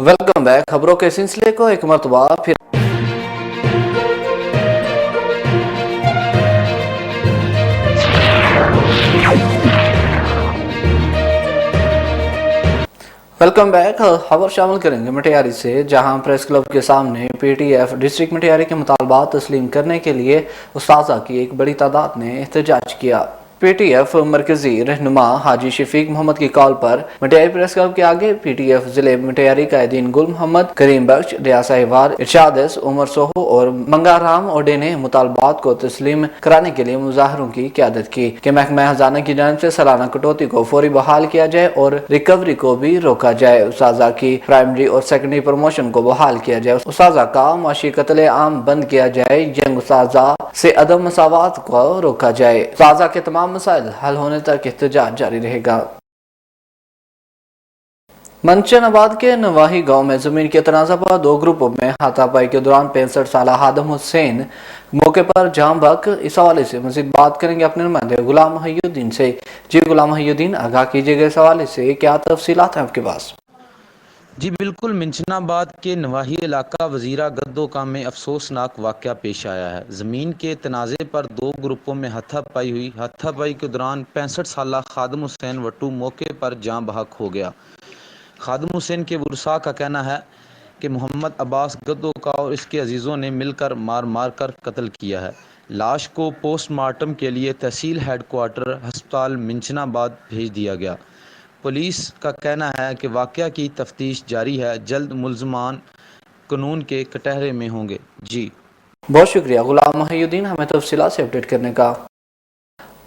Welcome back. खबरों के सिलसिले को एक मरतबा फिर वेलकम बैक। खबर शामिल करेंगे मटियारी से, जहां प्रेस क्लब के सामने पीटीएफ डिस्ट्रिक्ट मटियारी के मुतालबात तस्लीम करने के लिए उस्ताजा की एक बड़ी तादाद ने एहतजाज किया। पीटीएफ मरकजी रहनुमा हाजी शफीक मोहम्मद की कॉल पर मटियारी प्रेस क्लब के आगे पीटीएफ जिले मटियारी कायदीन गुल मोहम्मद, करीम बख्श, रियासा हिवार, इरशाद, उमर सोहो और मंगाराम ओडे ने मुतालबात को तस्लीम कराने के लिए मुजाहरों की क़यादत की कि महकमा खजाना की जानिब से सालाना कटौती को फौरी बहाल किया जाए और रिकवरी को भी रोका जाए। उस्ताजा की प्राइमरी और सेकेंडरी प्रमोशन को बहाल किया जाए। उस्ताजा का माशी कत्ले आम बंद किया जाए। यंग उस्ताजा से अदम मसावात को रोका जाए। उस्ताजा के तमाम मसाइल हल होने तक एहतजाज जारी रहेगा। मंचनाबाद के नवाही गांव में जमीन के तनाज़ा पर दो ग्रुपों में हाथापाई के दौरान 65 साल आदम हुसैन मौके पर जाम बक। इस हवाले से मजीद बात करेंगे अपने नुमाइंदे गुलाम मोहिउद्दीन से। जी गुलाम मोहिउद्दीन, आगाह कीजिएगा इस हवाले से क्या तफसीलात हैं आपके पास? जी बिल्कुल, मंचनाबाद के नवाही इलाका वजीरा गद्दोका में अफसोसनाक वाक़या पेश आया है। ज़मीन के तनाज़े पर दो ग्रुपों में हाथापाई हुई। हाथापाई के दौरान 65 साल खादम हुसैन वट्टू मौके पर जाँ बहक हो गया। खादम हुसैन के वरसा का कहना है कि मोहम्मद अब्बास गद्दोका और इसके अजीज़ों ने मिलकर मार कर कत्ल किया है। लाश को पोस्टमार्टम के लिए तहसील हेडक्वार्टर हस्पताल मंचनाबाद भेज दिया गया। पुलिस का कहना है कि वाक़या की तफ्तीश जारी है। जल्द मुल्ज़मान कानून के कटहरे में होंगे। जी बहुत शुक्रिया गुलाम मोहिउद्दीन हमें तफसीलात से अपडेट करने का।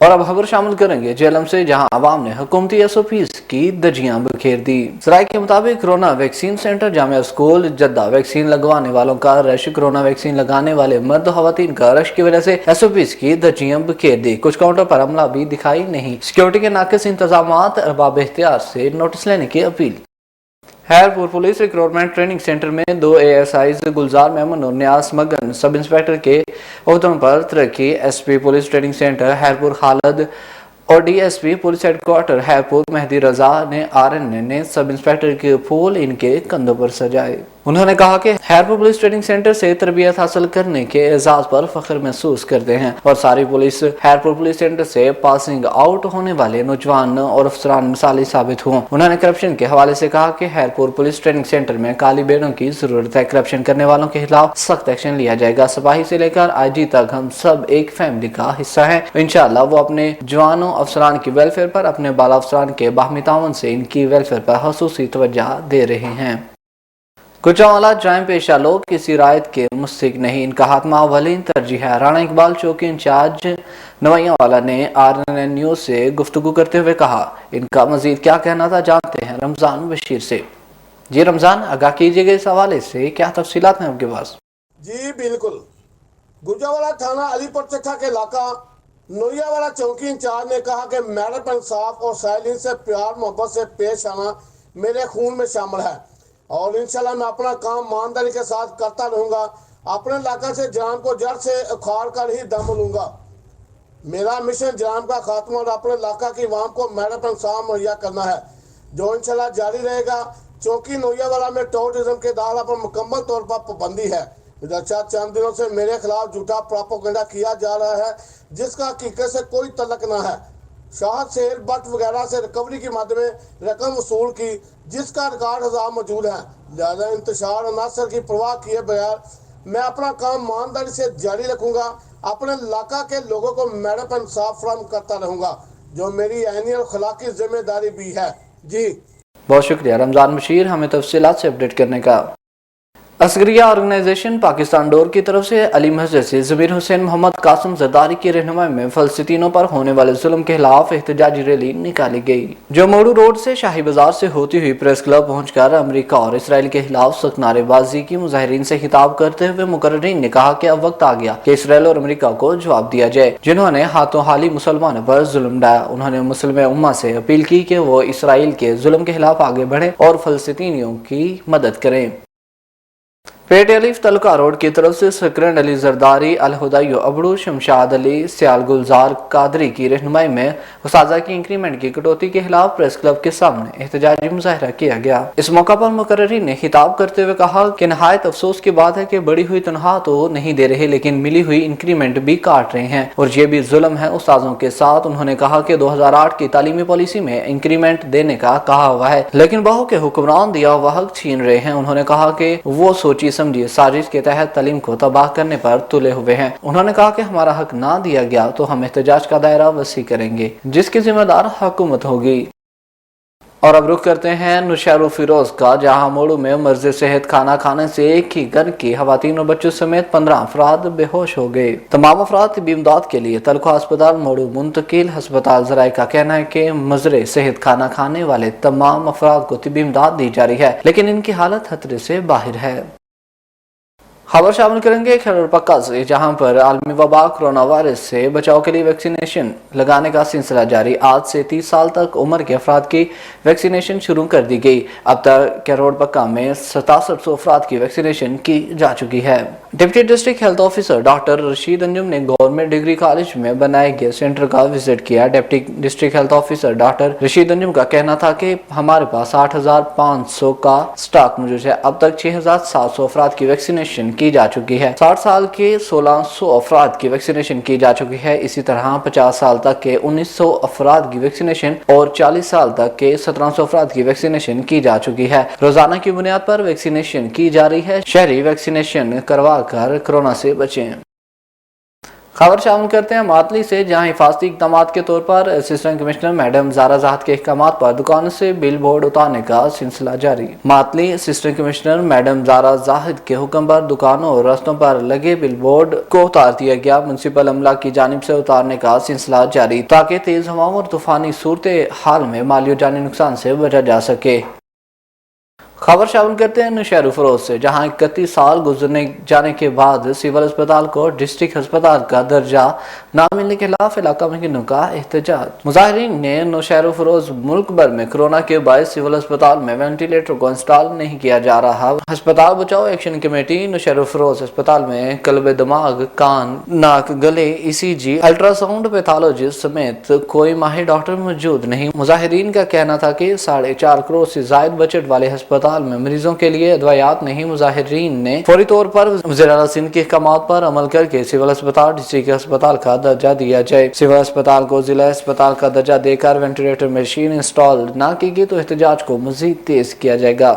और अब खबर शामिल करेंगे जेलम से, जहां अवाम ने हुकूमती SOPs की धज्जियां बिखेर दी। सराय के मुताबिक corona vaccine centre Jamia school Jeddah vaccine लगवाने वालों का रश। कोरोना वैक्सीन लगाने वाले मर्द खवातीन का रश की वजह से SOPs की धज्जियां बिखेर दी। कुछ काउंटर पर अमला भी दिखाई नहीं। सिक्योरिटी के नाकिस इंतजाम, अरबाब एहतियात से नोटिस लेने की अपील। Haripur police recruitment training centre में 2 ASIs गुलजार मेमन और न्यास मगन सब इंस्पेक्टर के ओहदों पर तरक्की। SP police training centre Haripur Khalid और DSP police headquarter Haripur Mehdi Raza ने RN ने सब इंस्पेक्टर के फूल इनके कंधों पर सजाए। उन्होंने कहा कि हैरपुर पुलिस ट्रेनिंग सेंटर से तरबियत हासिल करने के एजाज पर फख्र महसूस करते हैं और सारी पुलिस हैरपुर पुलिस सेंटर से पासिंग आउट होने वाले नौजवान और अफसरान मिसाली साबित हुए। उन्होंने करप्शन के हवाले से कहा कि हैरपुर पुलिस ट्रेनिंग सेंटर में काली बेड़ों की जरूरत है। करप्शन करने वालों के खिलाफ सख्त एक्शन लिया जाएगा। सिपाही से लेकर IG तक हम सब एक फैमिली का हिस्सा है। इंशाअल्लाह वो अपने जवानों अफसरान की वेलफेयर पर, अपने बाला अफसरान के बाहमी ताउन से इनकी वेलफेयर पर खसूसी तवज्जो दे रहे हैं। कुछ वाला जाम पेशा लोग किसी रायत के मुस्तक नहीं, इनका हाथमा अवलीन तरजीह है। राणा इकबाल चौकी इंचार्ज नवैया वाला ने RNN न्यूज से गुफ्तगू करते हुए कहा। इनका मजीद क्या कहना था जानते हैं रमजान बशीर से। जी रमजान, आगाह कीजिएगा इस हवाले से क्या तफसीलात हैं आपके पास? जी बिल्कुल, गुजरावाला थाना अलीपुर चक्का के इलाका नोयावाला चौकी इंचार्ज ने कहा कि मेरिट इंसाफ और साइलिन से प्यार मोहब्बत से पेश आना मेरे खून में शामिल है और इंशाल्लाह मैं अपना काम ईमानदारी के साथ करता रहूंगा। अपने इलाका से जराम को जड़ से उखाड़ कर ही दम लूंगा। मेरा मिशन जराम का खात्मा और अपने इलाका की आवाम को मेरिट इंसाफ मुहैया करना है, जो इंशाल्लाह जारी रहेगा। चौकी नोयावाला में टूरिज्म के दाखिला पर मुकम्मल तौर पर पाबंदी है। अच्छा, चंद दिनों से मेरे खिलाफ झूठा प्रोपेगेंडा किया जा रहा है जिसका हकीकत से कोई तल्लक न है। शाहद सेल बट वगैरह से रिकवरी के माध्यम में रकम वसूल की जिसका रिकॉर्ड हजार मौजूद है। ज़्यादा इंतशार अनासर की परवाह किए बगैर मैं अपना काम ईमानदारी से जारी रखूंगा। अपने इलाका के लोगों को मेरिट इंसाफ फराहम करता रहूंगा, जो मेरी आईनी और अखलाकी जिम्मेदारी भी है। जी बहुत शुक्रिया रमजान बशीर हमें तफसीलात से अपडेट करने का। असगरिया ऑर्गेनाइजेशन पाकिस्तान डोर की तरफ से अली मस्जिद से ज़मीर हुसैन मोहम्मद कासिम जरदारी की रहनुमाई में फलस्तीनों पर होने वाले जुल्म के खिलाफ एहतजाजी रैली निकाली गई, जो मोड़ू रोड से शाही बाजार से होती हुई प्रेस क्लब पहुंचकर अमेरिका और इसराइल के खिलाफ सख्त नारेबाजी की। मुजाहिरीन से खिताब करते हुए मुकर्रिरीन ने कहा कि अब वक्त आ गया कि इसराइल और अमेरिका को जवाब दिया जाए, जिन्होंने हाथों हाली मुसलमानों पर जुल्म ढाया। उन्होंने मुस्लिम उम्मा से अपील की कि वो इसराइल के जुल्म के खिलाफ आगे बढ़े और फलस्तीनियों की मदद करें। पेट अलीफ तलका रोड की तरफ से सकरन अली जरदारी, अलहुदायो अबड़ू, शमशाद अली, सियाल गुलजार कादरी की रहनुमाई में उस्ताजा की इंक्रीमेंट की कटौती के खिलाफ प्रेस क्लब के सामने एहतजाजी मुजाहरा किया गया। इस मौका पर मुकर्रिरीन ने खिताब करते हुए कहा कि नहायत अफसोस की बात है कि बढ़ी हुई तनख्वाह तो नहीं दे रहे लेकिन मिली हुई इंक्रीमेंट भी काट रहे हैं और ये भी जुल्म है उस्ताजों के साथ। उन्होंने कहा कि 2008 की तालीमी पॉलिसी में इंक्रीमेंट देने का कहा हुआ है लेकिन बहू के हुक्मरान दिया हुआ हक छीन रहे हैं। उन्होंने कहा कि वो सोची समझी साजिश के तहत तालीम को तबाह करने पर तुले हुए हैं। उन्होंने कहा कि हमारा हक ना दिया गया तो हम एहतजाज का दायरा वसी करेंगे जिसकी जिम्मेदार हुकूमत होगी। और अब रुख करते हैं नुशैरो फिरोज का, जहां मोड़ू में मर्ज सेहत खाना खाने से एक ही घर की खवातीन और बच्चों समेत 15 अफराद बेहोश हो गए। तमाम अफराद तिब्बी इमदाद के लिए तलखा अस्पताल मोड़ू मुंतकिल। अस्पताल जराये का कहना है कि मजरे सेहत खाना खाने वाले तमाम अफराद को तिब्बी इमदाद दी जा रही है लेकिन इनकी हालत खतरे से बाहर है। खबर शामिल करेंगे खैबर पक्का से, जहां पर आलमी वबा कोरोना वायरस से बचाव के लिए वैक्सीनेशन लगाने का सिलसिला जारी। आज से 30 साल तक उम्र के अफराद की वैक्सीनेशन शुरू कर दी गई। अब तक खैबर पक्का में 6700 अफराद की वैक्सीनेशन की जा चुकी है। Deputy district health officer doctor Rashid Anjum ने गवर्नमेंट डिग्री कॉलेज में बनाए गए सेंटर का विजिट किया। Deputy district health officer doctor Rashid Anjum का कहना था कि हमारे पास 8500 का स्टॉक मौजूद है। अब तक 6700 अफराद की वैक्सीनेशन की जा चुकी है। 60 साल के 1600 अफराद की वैक्सीनेशन की जा चुकी है। इसी तरह 50 साल तक के 1900 अफराद की वैक्सीनेशन और 40 साल तक के 1700 अफराद की वैक्सीनेशन की जा चुकी है। रोजाना की बुनियाद पर वैक्सीनेशन की जा रही है। शहरी वैक्सीनेशन करवा कर कोरोना से बचें। खबर शामिल करते हैं मातली से, जहां हिफाजती इक़दामात के तौर पर assistant commissioner madam Zara Zahid के अहकामात पर दुकानों से बिल बोर्ड उतारने का सिलसिला जारी। Matli assistant commissioner madam Zara Zahid के हुक्म पर दुकानों और रस्तों पर लगे बिल बोर्ड को उतार दिया गया। म्युनिसिपल अमला की जानिब से उतारने का सिलसिला जारी ताकि तेज हवाओं और तूफानी सूरत हाल में माली और जानी नुकसान से बचा जा सके। खबर शामिल करते हैं नुशैरो फिरोज से, जहां 31 साल गुजरने जाने के बाद सिविल अस्पताल को डिस्ट्रिक्ट अस्पताल का दर्जा न मिलने के खिलाफ इलाका में का एहतजाज। मुजाहिरीन ने नुशैरो फिरोज मुल्क भर में कोरोना के बायस सिविल अस्पताल में वेंटिलेटर को इंस्टॉल नहीं किया जा रहा। अस्पताल बचाओ एक्शन कमेटी नुशैरो फिरोज अस्पताल में कल्ब दिमाग, कान, नाक, गले, ECG, अल्ट्रासाउंड, पैथोलॉजिस्ट समेत कोई माहिर डॉक्टर मौजूद नहीं। मुजाहिरीन का कहना था कि 4.5 करोड़ से जायद बजट वाले अस्पताल में मरीजों के लिए अदवायात नहीं। मुजाहिरीन ने फौरी तौर पर वज़ीर आला सिंध के अहकामात पर अमल करके सिविल अस्पताल डिस्ट्रिक्ट अस्पताल का दर्जा दिया जाए। सिविल अस्पताल को जिला अस्पताल का दर्जा देकर वेंटिलेटर मशीन इंस्टॉल न की गई तो एहतजाज को मजीद तेज किया जाएगा।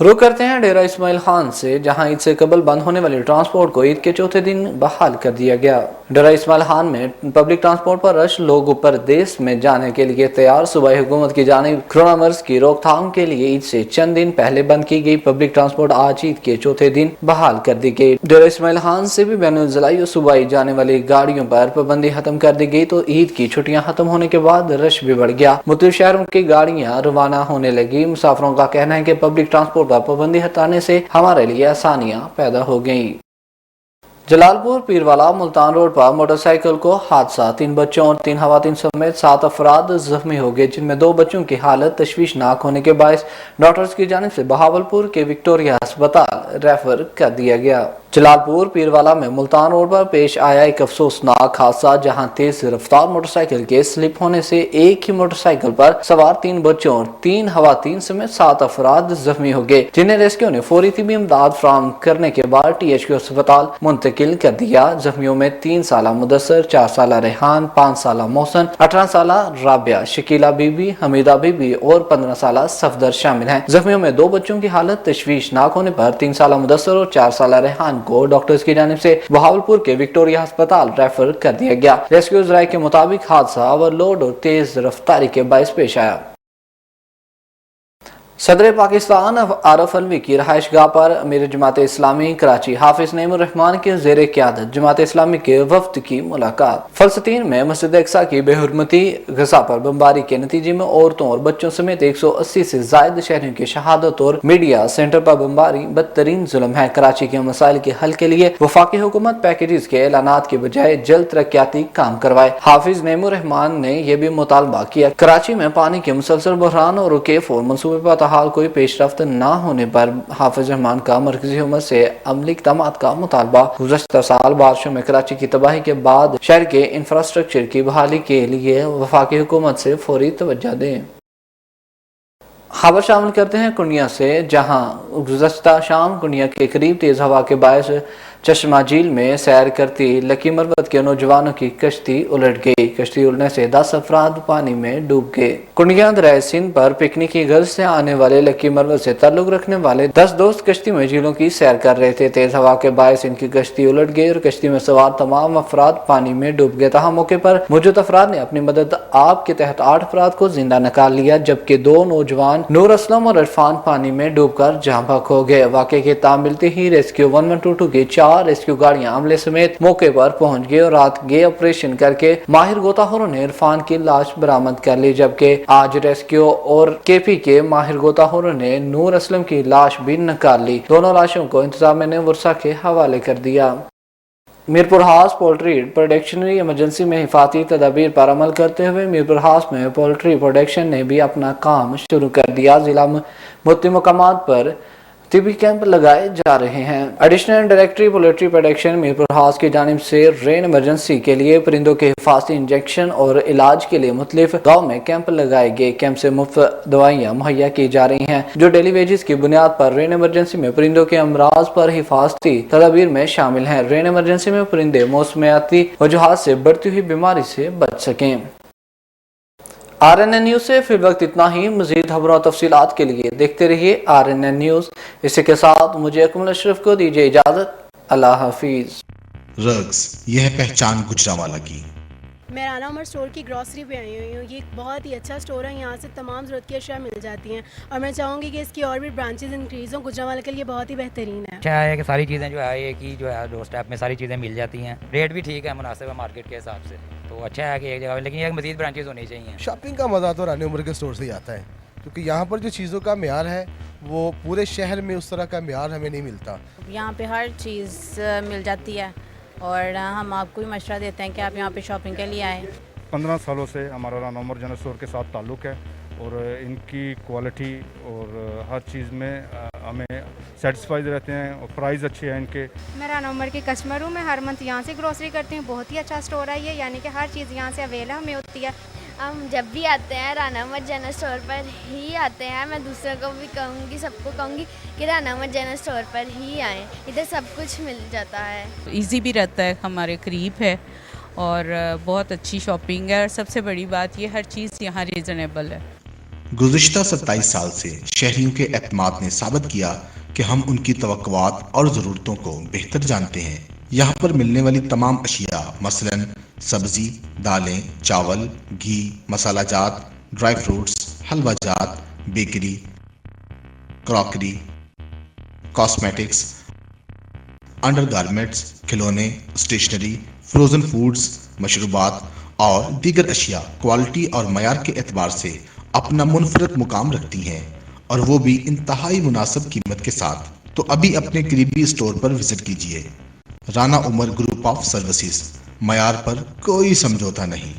रुक करते हैं डेरा इस्माइल खान से, जहां ईद से कबल बंद होने वाली ट्रांसपोर्ट को ईद के चौथे दिन बहाल कर दिया गया। डेरा इस्माइल खान में पब्लिक ट्रांसपोर्ट पर रश, लोग परदेश में जाने के लिए तैयार। सूबाई हुकूमत की जानिब कोरोना मर्ज की रोकथाम के लिए ईद से चंद दिन पहले बंद की गई पब्लिक ट्रांसपोर्ट आज ईद के चौथे दिन बहाल कर दी गई। डेरा इस्माइल खान से भी बैनुल ज़िलाई और सूबाई जाने वाली गाड़ियों पर पाबंदी खत्म कर दी गई तो ईद की छुट्टियां खत्म होने के बाद रश भी बढ़ गया। मुख्तलिफ शहरों की गाड़ियां रवाना होने लगी। मुसाफिरों का कहना है कि पब्लिक ट्रांसपोर्ट पर पाबंदी हटाने से हमारे लिए आसानियां पैदा हो गई। जलालपुर पीरवाला मुल्तान रोड पर मोटरसाइकिल को हादसा, 3 बच्चों और 3 खवातीन समेत 7 अफराद जख्मी हो गए, जिनमें 2 बच्चों की हालत तशवीशनाक होने के बायस डॉक्टर्स की जानिब से बहावलपुर के विक्टोरिया अस्पताल रेफर कर दिया गया। जलालपुर पीरवाला में मुल्तान रोड पर पेश आया एक अफसोसनाक हादसा, जहां तेज रफ्तार मोटरसाइकिल के स्लिप होने से एक ही मोटरसाइकिल पर सवार 3 बच्चों और 3 खवातीन समेत 7 अफराद जख्मी हो गए, जिन्हें रेस्क्यू ने फौरी तिब्बी इमदाद फराहम करने के बाद THQ अस्पताल मुंतकिल कर दिया। जख्मियों में 3 साला मुदस्सर, 4 साला रेहान, 5 साला मोहसन, 18 साला राबिया, शकीला बीबी, हमीदा बीबी और 15 साला सफदर शामिल हैं। जख्मियों में 2 बच्चों की हालत तशवीशनाक होने पर 3 साला मुदस्सर और 4 साला रेहान को डॉक्टर्स की जानिब से बहावलपुर के विक्टोरिया अस्पताल रेफर कर दिया गया। रेस्क्यू राय के मुताबिक हादसा ओवरलोड और तेज रफ्तारी के बायस पेश आया। सदर पाकिस्तान आरफ अलवी की रहाइश गाह पर अमीर जमात इस्लामी कराची हाफिज नईमुर रहमान के जेर क़यादत जमात इस्लामी के वफ्द की मुलाकात। फलस्तीन में मस्जिद अक्सा की बेहुरमती गजा पर बमबारी के नतीजे में औरतों और बच्चों समेत 180 से जायद शहरियों की शहादत और मीडिया सेंटर पर बमबारी बदतरीन जुल्म है। कराची के मसाइल के हल के लिए वफाकी हुकूमत पैकेजेस के ऐलानात के बजाय जल्द तरक्याती काम करवाए। हाफिज नईमुर रहमान ने यह भी मुतालबा किया कराची में पानी के मुसलसल बहरान और रुकेफ और मनसूबे पर صورتحال کوئی پیش رفت نہ ہونے پر حافظ رحمان کا مرکزی حکومت سے عملی اقدامات کا مطالبہ۔ گزشتہ سال بارشوں میں کراچی کی تباہی کے بعد شہر کے انفراسٹرکچر کی بحالی کے لیے وفاقی حکومت سے فوری توجہ دیں۔ خبر شامل کرتے ہیں کنڈیا سے، جہاں گزشتہ شام کنڈیا کے قریب تیز ہوا کے باعث چشمہ جھیل میں سیر کرتی لکی مربت کے نوجوانوں کی کشتی الٹ گئی۔ کشتی الٹنے سے 10 افراد پانی میں ڈوب گئے۔ کنڈیا دریائے سندھ پر پکنک کی غرض سے آنے والے لکی مربت سے تعلق رکھنے والے 10 دوست کشتی میں جھیلوں کی سیر کر رہے تھے۔ تیز ہوا کے باعث ان کی کشتی الٹ گئی اور کشتی میں سوار تمام افراد پانی میں ڈوب گئے۔ تاہم موقع پر موجود افراد نے اپنی مدد آپ کے تحت 8 افراد کو زندہ نکال لیا، جبکہ 2 نوجوان نور اسلم اور عرفان پانی میں ڈوب کر جاں بحق ہو گئے۔ واقعے کی اطلاع ملتے ہی ریسکیو 1122 کی 4 ریسکیو گاڑیاں عملے سمیت موقع پر پہنچ گئے اور رات گئے آپریشن کر کے ماہر غوطہ خوروں نے عرفان کی لاش برآمد کر لی، جبکہ آج ریسکیو اور کے پی کے ماہر غوطہ خوروں نے نور اسلم کی لاش بھی نکال لی۔ دونوں لاشوں کو انتظامیہ نے ورثہ کے حوالے کر دیا۔ میرپور ہاؤس پولٹری پروڈکشنری ایمرجنسی میں حفاظتی تدابیر پر عمل کرتے ہوئے میرپور ہاؤس میں پولٹری پروڈکشن نے بھی اپنا کام شروع کر دیا۔ ضلع مختلف مقامات پر طبی کیمپ لگائے جا رہے ہیں۔ Additional directory poultry production Mirpur house کی جانب سے رین ایمرجنسی کے لیے پرندوں کے حفاظتی انجیکشن اور علاج کے لیے مختلف گاؤں میں کیمپ لگائے گئے۔ کیمپ سے مفت دوائیاں مہیا کی جا رہی ہیں، جو ڈیلی ویجز کی بنیاد پر رین ایمرجنسی میں پرندوں کے امراض پر حفاظتی تدابیر میں شامل ہیں۔ رین ایمرجنسی میں پرندے موسمیاتی وجوہات سے بڑھتی ہوئی بیماری سے بچ سکیں۔ RNN نیوز سے فی الوقت اتنا ہی۔ مزید خبروں اور تفصیلات کے لیے دیکھتے رہیے RNN نیوز۔ اسی کے ساتھ مجھے اکمل اشرف کو دیجیے اجازت۔ اللہ حافظ۔ رگز، یہ ہے پہچان گجرانوالہ کی۔ میں رانا عمر اسٹور کی گروسری پہ آئی ہوئی ہوں۔ یہ ایک بہت ہی اچھا اسٹور ہے، یہاں سے تمام ضرورت کی اشیاء مل جاتی ہیں اور میں چاہوں گی کہ اس کی اور بھی برانچز انکریز ہوں۔ گجرانوالہ کے لیے بہت ہی بہترین ہے۔ اچھا ہے کہ ساری چیزیں جو ہے ایک ہی جو ہے ڈور اسٹیپ میں ساری چیزیں مل جاتی ہیں، ریٹ بھی ٹھیک ہے، مناسب ہے مارکیٹ کے حساب سے، تو اچھا ہے کہ ایک جگہ، لیکن یہ مزید برانچز ہونی چاہیے۔ شاپنگ کا مزہ تو رانا عمر کے اسٹور سے ہی آتا ہے، کیونکہ یہاں پر جو چیزوں کا معیار ہے وہ پورے شہر میں اس طرح کا معیار ہمیں نہیں ملتا۔ یہاں پہ ہر چیز مل جاتی ہے اور ہم آپ کو بھی مشورہ دیتے ہیں کہ آپ یہاں پہ شاپنگ کے لیے آئیں۔ 15 سالوں سے ہمارا رانا عمر جنرل اسٹور کے ساتھ تعلق ہے اور ان کی کوالٹی اور ہر چیز میں ہمیں سیٹسفائیڈ رہتے ہیں اور پرائز اچھے ہیں ان کے۔ میں رانا عمر کی کسٹمر ہوں، میں ہر منتھ یہاں سے گروسری کرتی ہوں۔ بہت ہی اچھا اسٹور ہے یہ، یعنی کہ ہر چیز یہاں سے اویلیبل ہمیں ہوتی ہے۔ ہم جب بھی آتے ہیں رانا عمر جنرل اسٹور پر ہی آتے ہیں۔ میں دوسروں کو بھی کہوں گی، سب کو کہوں گی کہ رانا عمر جنرل اسٹور پر ہی آئیں، ادھر سب کچھ مل جاتا ہے۔ ایزی بھی رہتا ہے، ہمارے قریب ہے اور بہت اچھی شاپنگ ہے، اور سب سے بڑی بات یہ ہر چیز یہاں ریزنیبل ہے۔ گزشتہ 27 سال سے شہریوں کے اعتماد نے ثابت کیا کہ ہم ان کی توقعات اور ضرورتوں کو بہتر جانتے ہیں۔ یہاں پر ملنے والی تمام اشیاء مثلاً سبزی، دالیں، چاول، گھی، مسالہ جات، ڈرائی فروٹس، حلوہ جات، bakery, crockery, cosmetics, under garments, کھلونے، اسٹیشنری، فروزن فوڈز، مشروبات اور دیگر اشیاء کوالٹی اور معیار کے اعتبار سے اپنا منفرد مقام رکھتی ہیں، اور وہ بھی انتہائی مناسب قیمت کے ساتھ۔ تو ابھی اپنے قریبی اسٹور پر وزٹ کیجیے۔ رانا عمر گروپ آف سروسز، معیار پر کوئی سمجھوتہ نہیں۔